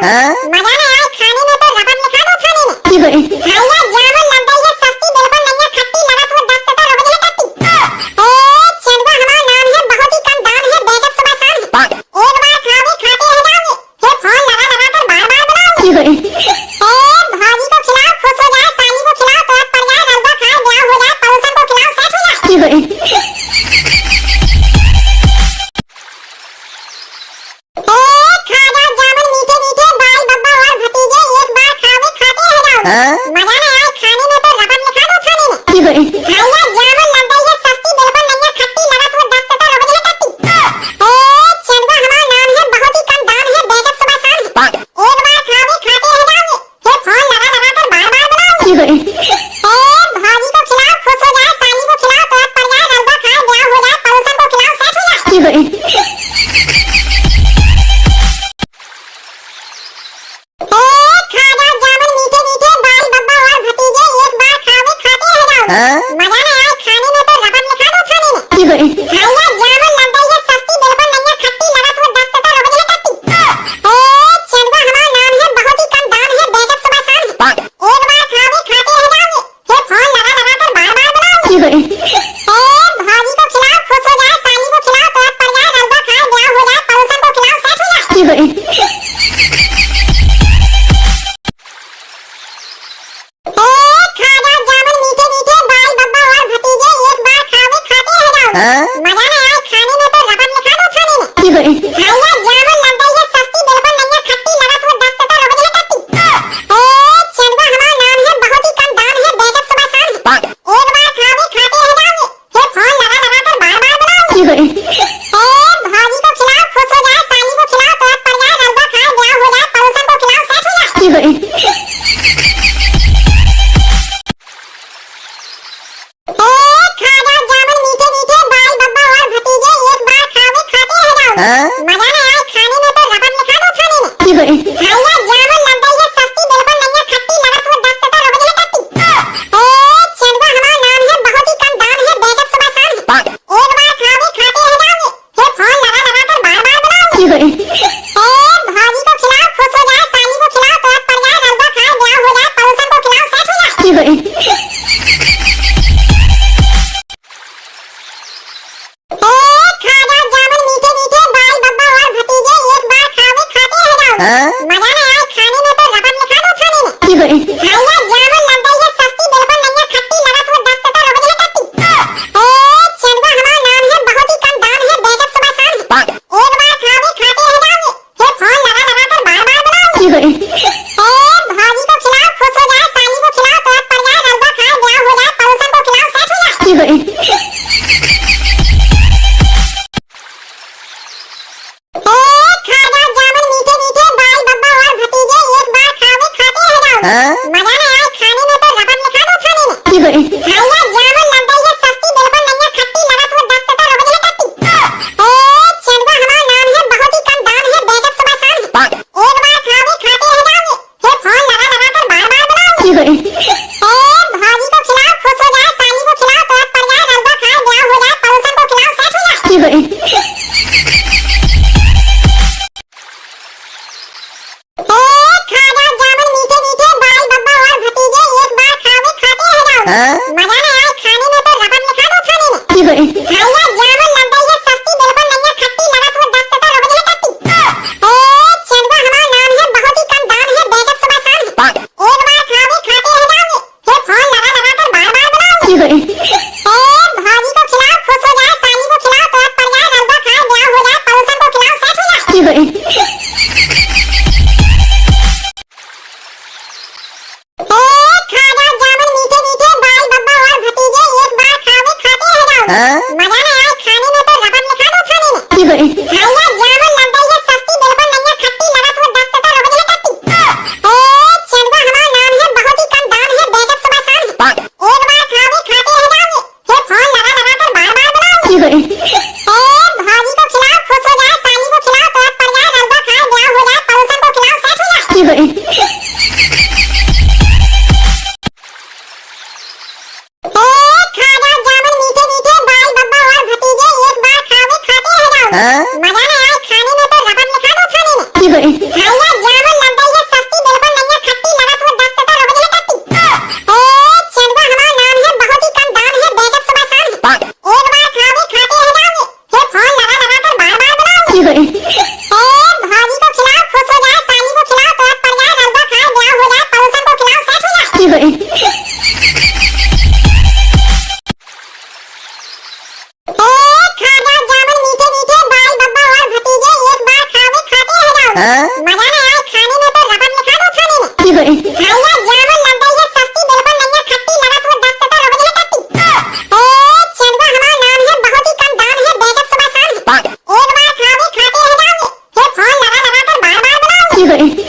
मजा ना आए खाने में तो रबड़ लिखा दो खाने में। भैया जामुन लग गई है सस्ती बिल्कुल नहीं है खट्टी लगा तो 10 टका रबड़ है टट्टी। चंदुआ हमारा नाम है बहुत ही कम दाम है बेशक सुबह शाम है। एक बार खाओगे खाते रह जाओगे फिर फोन लगा लगा कर बार बार बुलाओगे। भाजी को खिलाओ खुश हो जाए साली को खिलाओ तो पड़ जाए रलबा खाए ब्याह हो जाए पड़ोसन को खिलाओ सेट हो जाए। मजा ना आए खाने में तो रबड़ लिखा दो खाने में। भैया जामुन लग गई है सस्ती बिल्कुल नहीं है खट्टी लगा तो 10 टका रबड़ है टट्टी। चंदुआ हमारा नाम है बहुत ही कम दाम है बेशक सुबह शाम है। एक बार खाओगे खाते रह जाओगे फिर फोन लगा लगा कर बार बार बुलाओगे। भाजी को खिलाओ खुश हो जाए साली को खिलाओ तो पड़ जाए रलबा खाए ब्याह हो जाए पड़ोसन को खिलाओ सेट हो जाए। मजा ना आए खाने में तो रबड़ लिखा दो खाने में। भैया जामुन लग गई है सस्ती बिल्कुल नहीं है खट्टी लगा तो 10 टका रबड़ है टट्टी। चंदुआ हमारा नाम है बहुत ही कम दाम है बेशक सुबह शाम है। एक बार खाओगे खाते रह जाओगे फिर फोन लगा लगा कर बार बार बुलाओगे। भाजी को खिलाओ खुश हो जाए साली को खिलाओ तो पड़ जाए रलबा खाए ब्याह हो जाए पड़ोसन को खिलाओ सेट हो जाए। मजा ना आए खाने में तो रबड़ लिखा दो खाने में। भैया जामुन लग गई है सस्ती बिल्कुल नहीं है खट्टी लगा तो 10 टका रबड़ है टट्टी। चंदुआ हमारा नाम है बहुत ही कम दाम है बेशक सुबह शाम है। एक बार खाओगे खाते रह जाओगे फिर फोन लगा लगा कर बार बार बुलाओगे। भाजी को खिलाओ खुश हो जाए साली को खिलाओ तो पड़ जाए रलबा खाए ब्याह हो जाए पड़ोसन को खिलाओ सेट हो जाए। मजा ना आए खाने में तो रबड़ लिखा दो खाने में। भैया जामुन लग गई है सस्ती बिल्कुल नहीं है खट्टी लगा तो 10 टका रबड़ है टट्टी। चंदुआ हमारा नाम है बहुत ही कम दाम है बेशक सुबह शाम है। एक बार खाओगे खाते रह जाओगे फिर फोन लगा लगा कर बार बार बुलाओगे। भाजी को खिलाओ खुश हो जाए साली को खिलाओ तो पड़ जाए रलबा खाए ब्याह हो जाए पड़ोसन को खिलाओ सेट हो जाए। मजा ना आए खाने में तो रबड़ लिखा दो खाने में। भैया जामुन लग गई है सस्ती बिल्कुल नहीं है खट्टी लगा तो 10 टका रबड़ है टट्टी। चंदुआ हमारा नाम है बहुत ही कम दाम है बेशक सुबह शाम है। एक बार खाओगे खाते रह जाओगे फिर फोन लगा लगा कर बार बार बुलाओगे। भाजी को खिलाओ खुश हो जाए साली को खिलाओ तो पड़ जाए रलबा खाए ब्याह हो जाए पड़ोसन को खिलाओ सेट हो जाए। मजा ना आए खाने में तो रबड़ लिखा दो खाने में। भैया जामुन लग गई है सस्ती बिल्कुल नहीं है खट्टी लगा तो 10 टका रबड़ है टट्टी। चंदुआ हमारा नाम है बहुत ही कम दाम है बेशक सुबह शाम है। एक बार खाओगे खाते रह मजा ना आए खाने में तो रबड़ लिखा दो खाने में। भैया जामुन लग गई है सस्ती, बिल्कुल नहीं है खट्टी, लगा तो 10 टका रोज है टट्टी। चंदुआ हमारा नाम है, बहुत ही कम दाम है, बेशक सुबह शाम है। एक बार खाओगे खाते रह जाओगे, फिर फोन लगा लगा कर बार बार बुलाओगे।